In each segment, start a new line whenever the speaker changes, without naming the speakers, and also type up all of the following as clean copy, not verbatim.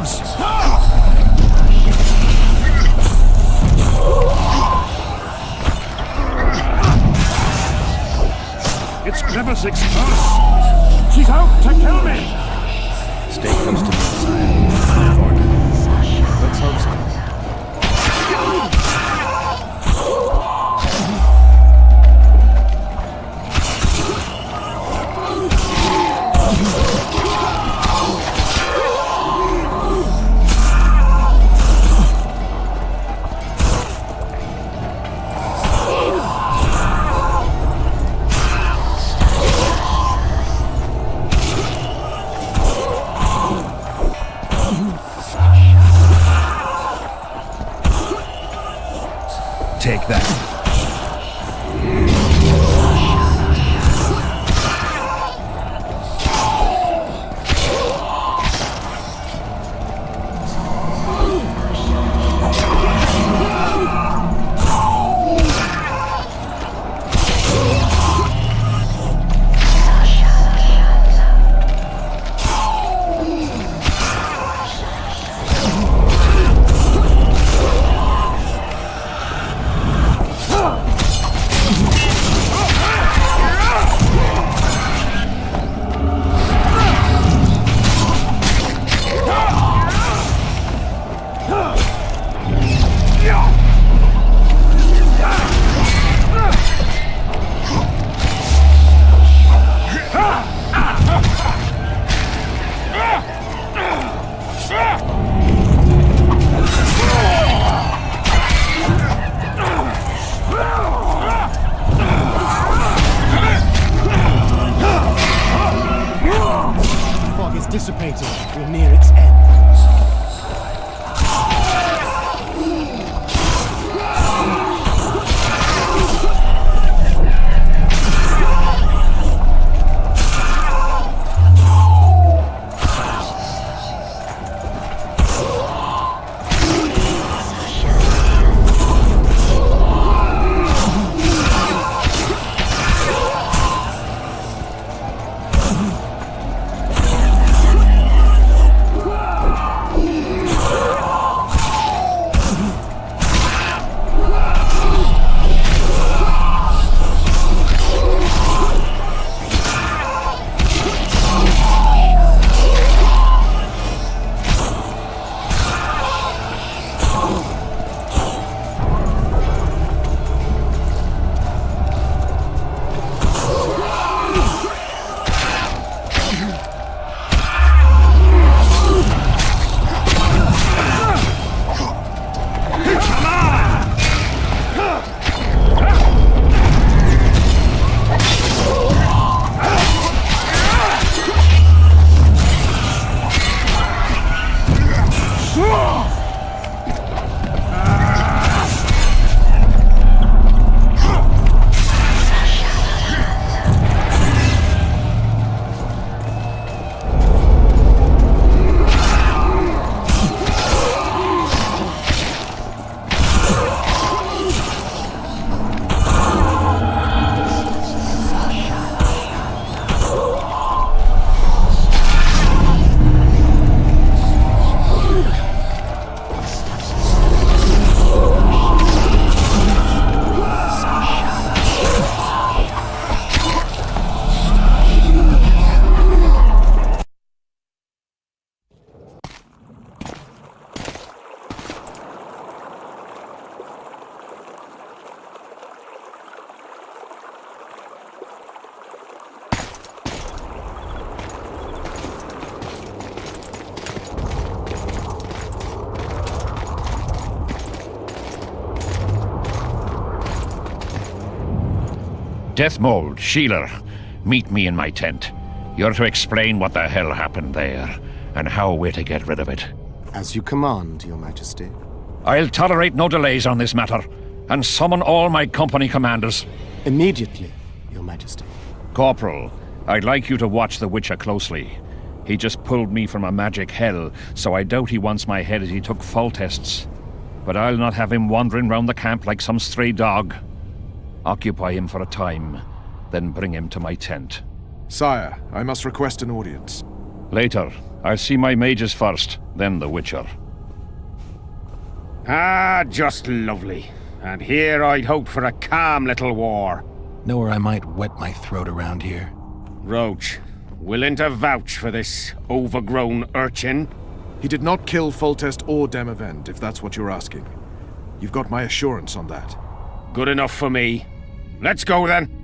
natives! It's Grimace Express! She's out to kill me!
Stay close to me, sire. Ford. Let's hope so.
Take that.
Dissipating. We're near its end.
Deathmold, Sheeler, meet me in my tent. You're to explain what the hell happened there, and how we're to get rid of it.
As you command, Your Majesty.
I'll tolerate no delays on this matter, and summon all my company commanders.
Immediately, Your Majesty.
Corporal, I'd like you to watch the Witcher closely. He just pulled me from a magic hell, so I doubt he wants my head as he took fall tests. But I'll not have him wandering round the camp like some stray dog. Occupy him for a time, then bring him to my tent.
Sire, I must request an audience.
Later, I'll see my mages first, then the Witcher.
Ah, just lovely. And here I'd hoped for a calm little war.
Know where I might wet my throat around here?
Roach, willing to vouch for this overgrown urchin?
He did not kill Foltest or Demavend, if that's what you're asking. You've got my assurance on that.
Good enough for me. Let's go then.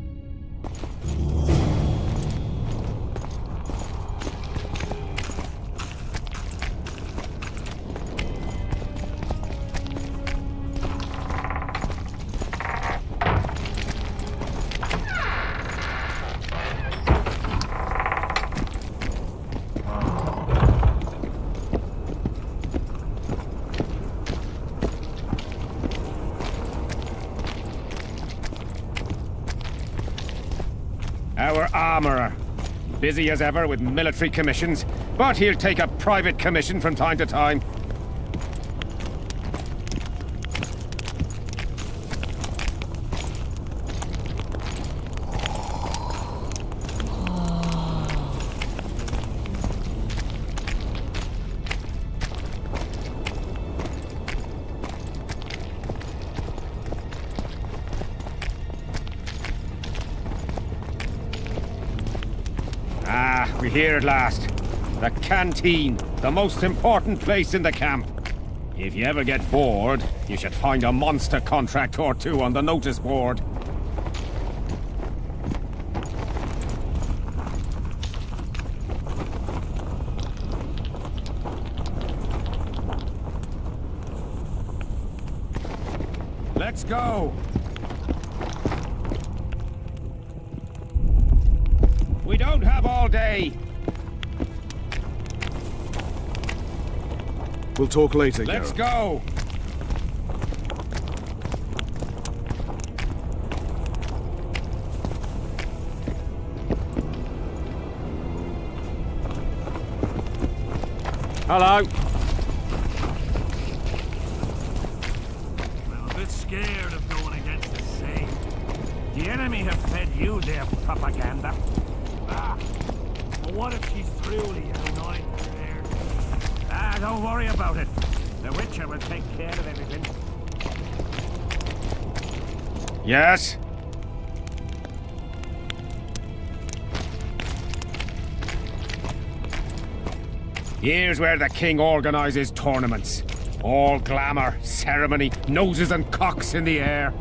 Our armourer. Busy as ever with military commissions, but he'll take a private commission from time to time. Ah, we're here at last. The canteen, the most important place in the camp. If you ever get bored, you should find a monster contract or two on the notice board. Let's go! We don't have all day.
We'll talk later,
Let's
Geralt.
go. Hello.
I'm a bit scared of going against the sea. The enemy have fed you their propaganda. Ah, but what if she's truly annoying there? Ah, don't worry about it. The Witcher will take care of everything.
Yes? Here's where the king organizes tournaments. All glamour, ceremony, noses and cocks in the air.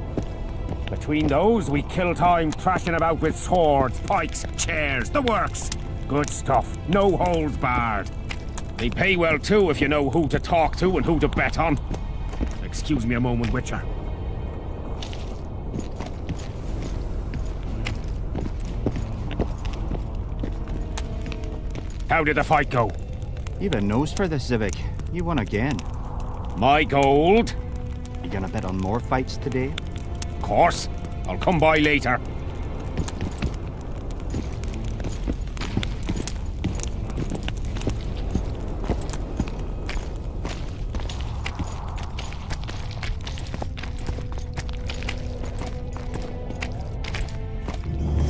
Between those, we kill time thrashing about with swords, pikes, chairs, the works. Good stuff, no holds barred. They pay well too if you know who to talk to and who to bet on. Excuse me a moment, Witcher. How did the fight go?
You've a nose for this, Civic. You won again.
My gold?
You gonna bet on more fights today?
Of course. I'll come by later.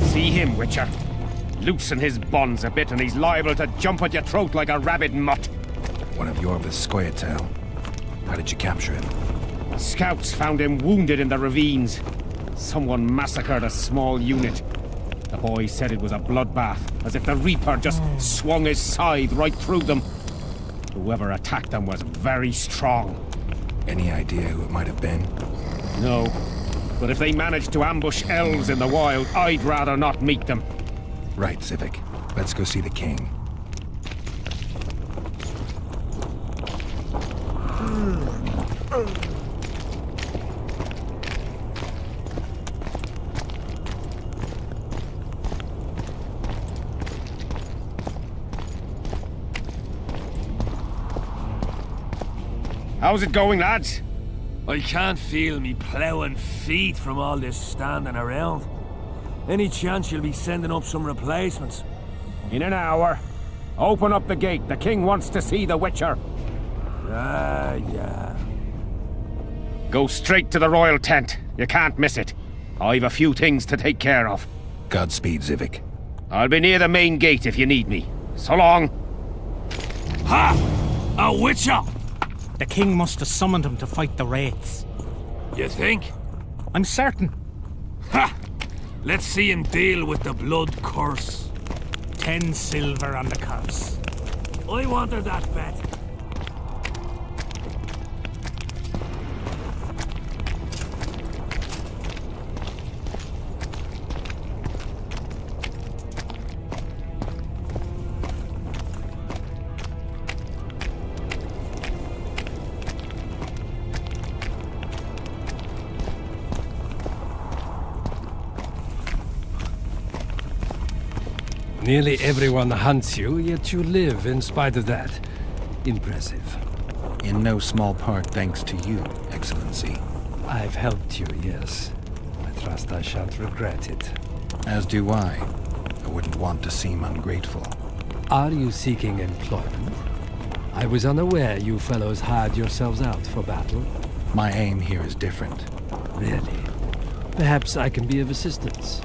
See him, Witcher. Loosen his bonds a bit and he's liable to jump at your throat like a rabid mutt.
One of Yorva's Skoyatel. How did you capture him?
Scouts found him wounded in the ravines. Someone massacred a small unit. The boy said it was a bloodbath, as if the Reaper just swung his scythe right through them. Whoever attacked them was very strong.
Any idea who it might have been?
No, but if they managed to ambush elves in the wild, I'd rather not meet them.
Right, Civic. Let's go see the king.
How's it going, lads?
I can't feel me ploughing feet from all this standing around. Any chance you'll be sending up some replacements?
In an hour. Open up the gate. The king wants to see the Witcher.
Yeah.
Go straight to the royal tent. You can't miss it. I've a few things to take care of.
Godspeed, Civic.
I'll be near the main gate if you need me. So long.
Ha! A witcher!
The king must have summoned him to fight the wraiths.
You think?
I'm certain.
Ha! Let's see him deal with the blood curse.
10 silver on the curse.
I wanted that bet.
Nearly everyone hunts you, yet you live in spite of that. Impressive.
In no small part thanks to you, Excellency.
I've helped you, yes. I trust I shan't regret it.
As do I. I wouldn't want to seem ungrateful.
Are you seeking employment? I was unaware you fellows hired yourselves out for battle.
My aim here is different.
Really? Perhaps I can be of assistance.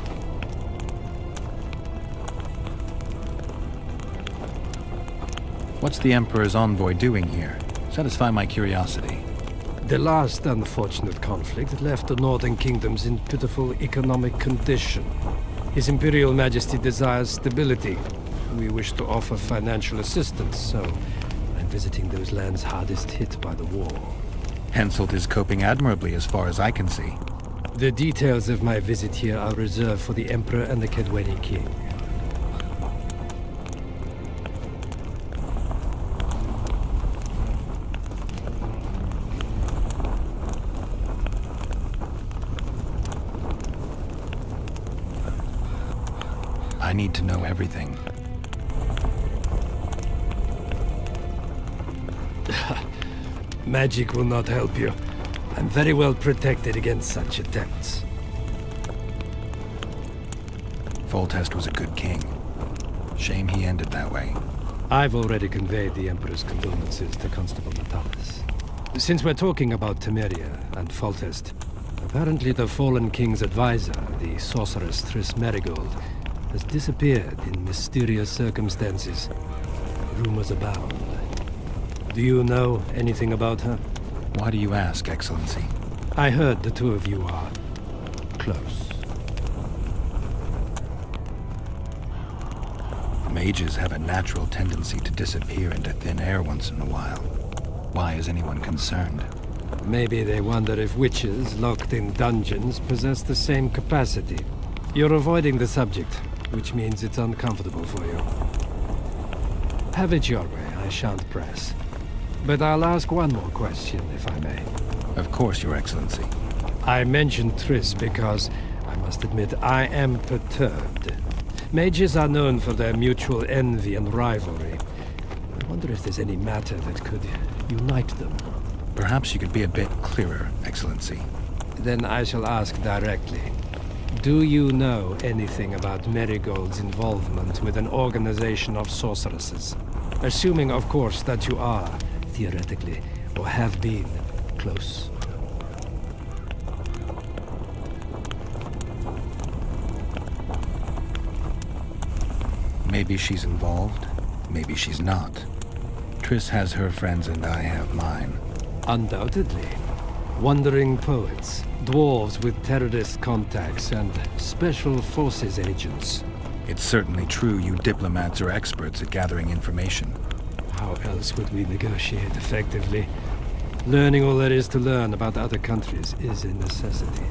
What's the Emperor's envoy doing here? Satisfy my curiosity.
The last unfortunate conflict left the northern kingdoms in pitiful economic condition. His Imperial Majesty desires stability. We wish to offer financial assistance, so I'm visiting those lands hardest hit by the war.
Henselt is coping admirably as far as I can see.
The details of my visit here are reserved for the Emperor and the Kedweni King.
I need to know everything.
Magic will not help you. I'm very well protected against such attempts.
Foltest was a good king. Shame he ended that way.
I've already conveyed the Emperor's condolences to Constable Natalis. Since we're talking about Temeria and Foltest, apparently the fallen king's advisor, the sorceress Triss Merigold, has disappeared in mysterious circumstances. Rumors abound. Do you know anything about her?
Why do you ask, Excellency?
I heard the two of you are close.
Mages have a natural tendency to disappear into thin air once in a while. Why is anyone concerned?
Maybe they wonder if witches locked in dungeons possess the same capacity. You're avoiding the subject, which means it's uncomfortable for you. Have it your way, I shan't press. But I'll ask one more question, if I may.
Of course, Your Excellency.
I mentioned Triss because, I must admit, I am perturbed. Mages are known for their mutual envy and rivalry. I wonder if there's any matter that could unite them.
Perhaps you could be a bit clearer, Excellency.
Then I shall ask directly. Do you know anything about Merigold's involvement with an organization of sorceresses? Assuming, of course, that you are, theoretically, or have been, close.
Maybe she's involved, maybe she's not. Triss has her friends and I have mine.
Undoubtedly. Wandering poets, dwarves with terrorist contacts, and special forces agents.
It's certainly true you diplomats are experts at gathering information.
How else would we negotiate effectively? Learning all there is to learn about other countries is a necessity.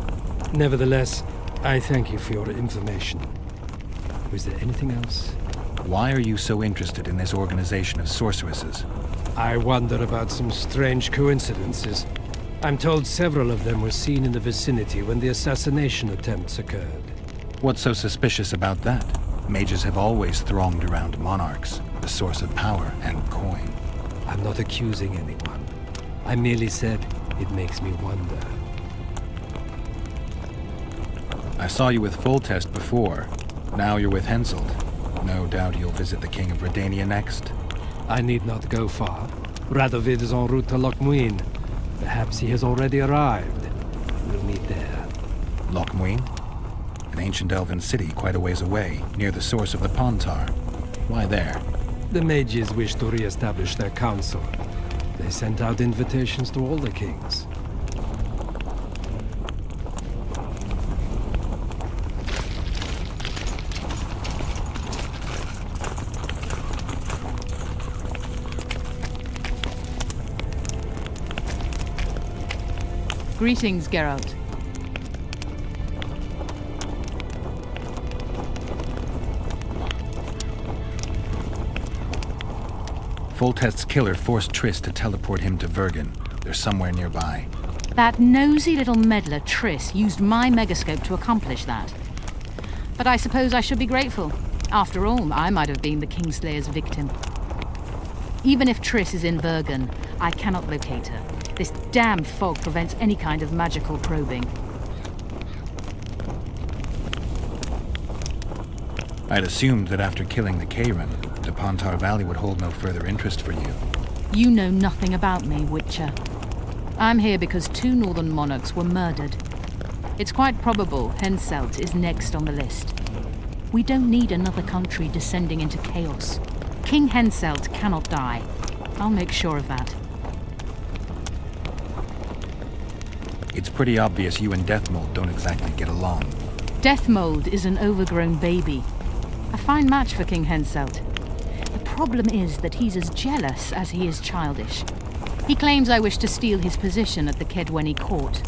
Nevertheless, I thank you for your information. Was there anything else?
Why are you so interested in this organization of sorceresses?
I wonder about some strange coincidences. I'm told several of them were seen in the vicinity when the assassination attempts occurred.
What's so suspicious about that? Mages have always thronged around monarchs, the source of power and coin.
I'm not accusing anyone. I merely said it makes me wonder.
I saw you with Foltest before. Now you're with Henselt. No doubt you'll visit the King of Redania next.
I need not go far. Radovid is en route to Lochmuin. Perhaps he has already arrived. We'll meet there.
Lochmuin? An ancient elven city quite a ways away, near the source of the Pontar. Why there?
The mages wish to re-establish their council. They sent out invitations to all the kings.
Greetings, Geralt.
Foltest's killer forced Triss to teleport him to Vergen. They're somewhere nearby.
That nosy little meddler, Triss, used my megascope to accomplish that. But I suppose I should be grateful. After all, I might have been the Kingslayer's victim. Even if Triss is in Vergen, I cannot locate her. This damn fog prevents any kind of magical probing.
I'd assumed that after killing the Kayran, the Pontar Valley would hold no further interest for you.
You know nothing about me, Witcher. I'm here because 2 northern monarchs were murdered. It's quite probable Henselt is next on the list. We don't need another country descending into chaos. King Henselt cannot die. I'll make sure of that.
It's pretty obvious you and Deathmold don't exactly get along.
Deathmold is an overgrown baby. A fine match for King Henselt. The problem is that he's as jealous as he is childish. He claims I wish to steal his position at the Kedwenny court.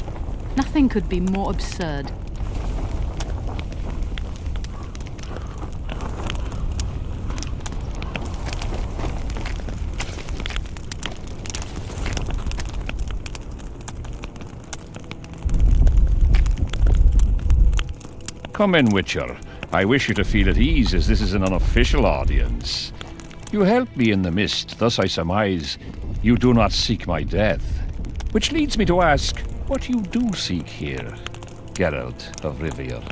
Nothing could be more absurd.
Come in, Witcher. I wish you to feel at ease, as this is an unofficial audience. You helped me in the mist, thus I surmise you do not seek my death. Which leads me to ask what you do seek here, Geralt of Rivia.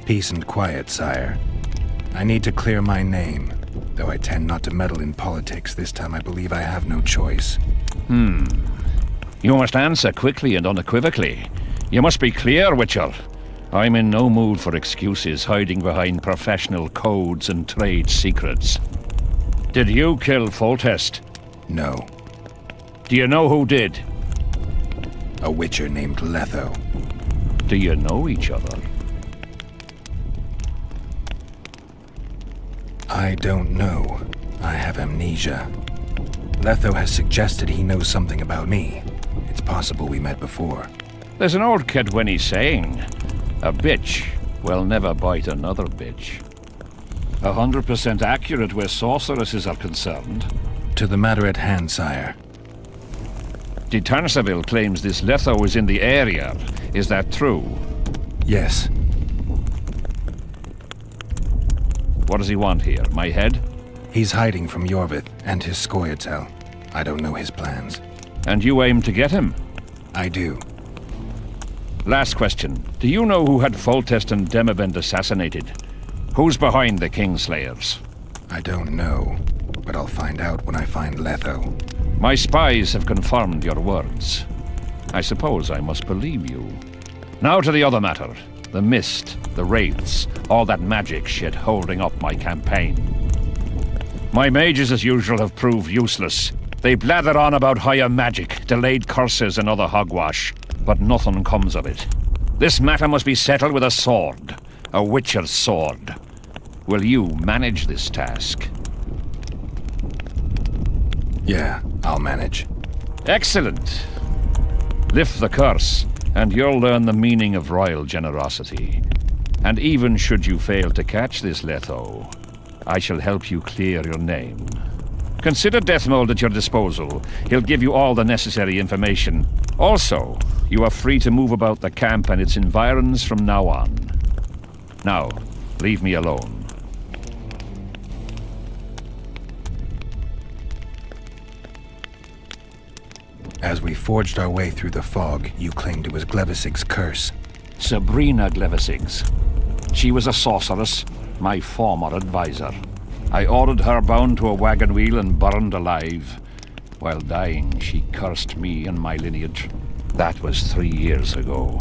Peace and quiet, sire. I need to clear my name. Though I tend not to meddle in politics, this time I believe I have no choice.
You must answer quickly and unequivocally. You must be clear, Witcher. I'm in no mood for excuses hiding behind professional codes and trade secrets. Did you kill Foltest?
No.
Do you know who did?
A witcher named Letho.
Do you know each other?
I don't know. I have amnesia. Letho has suggested he knows something about me. It's possible we met before.
There's an old Kedwenny saying, a bitch will never bite another bitch. 100% accurate where sorceresses are concerned.
To the matter at hand, sire.
De Tanseville claims this Letho is in the area. Is that true?
Yes.
What does he want here? My head?
He's hiding from Yorvith and his Scoia'tael. I don't know his plans.
And you aim to get him?
I do.
Last question. Do you know who had Foltest and Demavend assassinated? Who's behind the Kingslayers?
I don't know, but I'll find out when I find Letho.
My spies have confirmed your words. I suppose I must believe you. Now to the other matter. The mist, the wraiths, all that magic shit holding up my campaign. My mages, as usual, have proved useless. They blather on about higher magic, delayed curses and other hogwash, but nothing comes of it. This matter must be settled with a sword. A witcher's sword. Will you manage this task?
Yeah, I'll manage.
Excellent. Lift the curse, and you'll learn the meaning of royal generosity. And even should you fail to catch this Letho, I shall help you clear your name. Consider Deathmold at your disposal. He'll give you all the necessary information. Also, you are free to move about the camp and its environs from now on. Now, leave me alone.
As we forged our way through the fog, you claimed it was Glevisig's curse.
Sabrina Glevisig's. She was a sorceress, my former advisor. I ordered her bound to a wagon wheel and burned alive. While dying, she cursed me and my lineage. That was 3 years ago.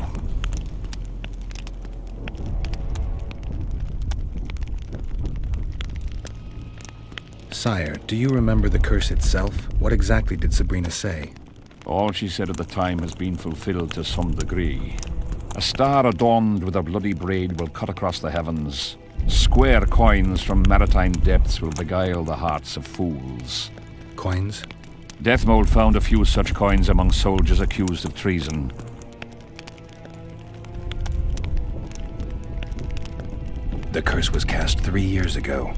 Sire, do you remember the curse itself? What exactly did Sabrina say?
All she said at the time has been fulfilled to some degree. A star adorned with a bloody braid will cut across the heavens. Square coins from maritime depths will beguile the hearts of fools.
Coins?
Deathmold found a few such coins among soldiers accused of treason.
The curse was cast 3 years ago.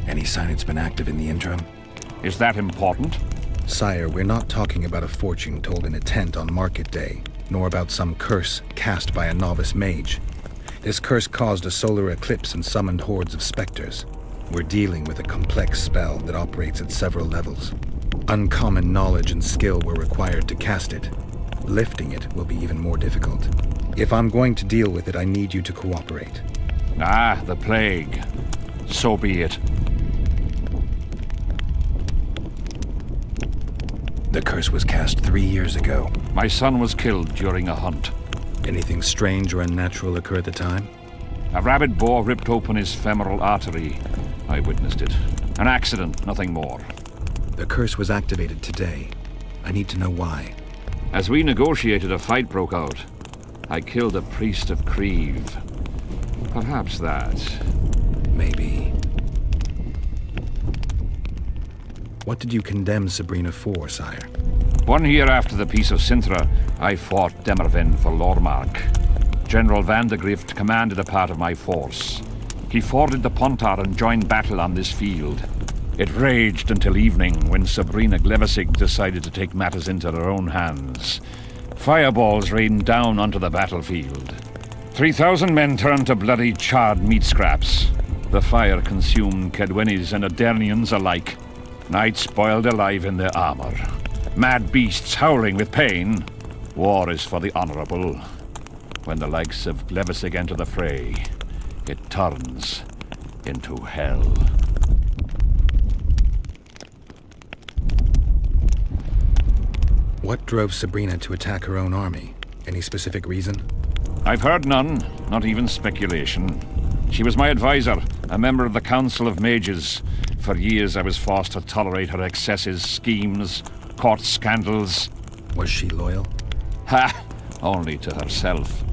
Any sign it's been active in the interim?
Is that important?
Sire, we're not talking about a fortune told in a tent on market day, nor about some curse cast by a novice mage. This curse caused a solar eclipse and summoned hordes of specters. We're dealing with a complex spell that operates at several levels. Uncommon knowledge and skill were required to cast it. Lifting it will be even more difficult. If I'm going to deal with it, I need you to cooperate.
Ah, the plague. So be it.
The curse was cast 3 years ago.
My son was killed during a hunt.
Anything strange or unnatural occur at the time?
A rabid boar ripped open his femoral artery. I witnessed it. An accident, nothing more.
The curse was activated today. I need to know why.
As we negotiated, a fight broke out. I killed a priest of Creve. Perhaps that.
Maybe. What did you condemn Sabrina for, sire?
1 year after the Peace of Sintra, I fought Demerven for Lormark. General Van de Grift commanded a part of my force. He forded the Pontar and joined battle on this field. It raged until evening, when Sabrina Glevesig decided to take matters into her own hands. Fireballs rained down onto the battlefield. 3,000 men turned to bloody charred meat scraps. The fire consumed Kedwenis and Adernians alike. Knights boiled alive in their armor. Mad beasts howling with pain. War is for the honorable. When the likes of Glevesig enter the fray, it turns into hell.
What drove Sabrina to attack her own army? Any specific reason?
I've heard none, not even speculation. She was my advisor, a member of the Council of Mages. For years I was forced to tolerate her excesses, schemes, court scandals.
Was she loyal?
Ha! Only to herself.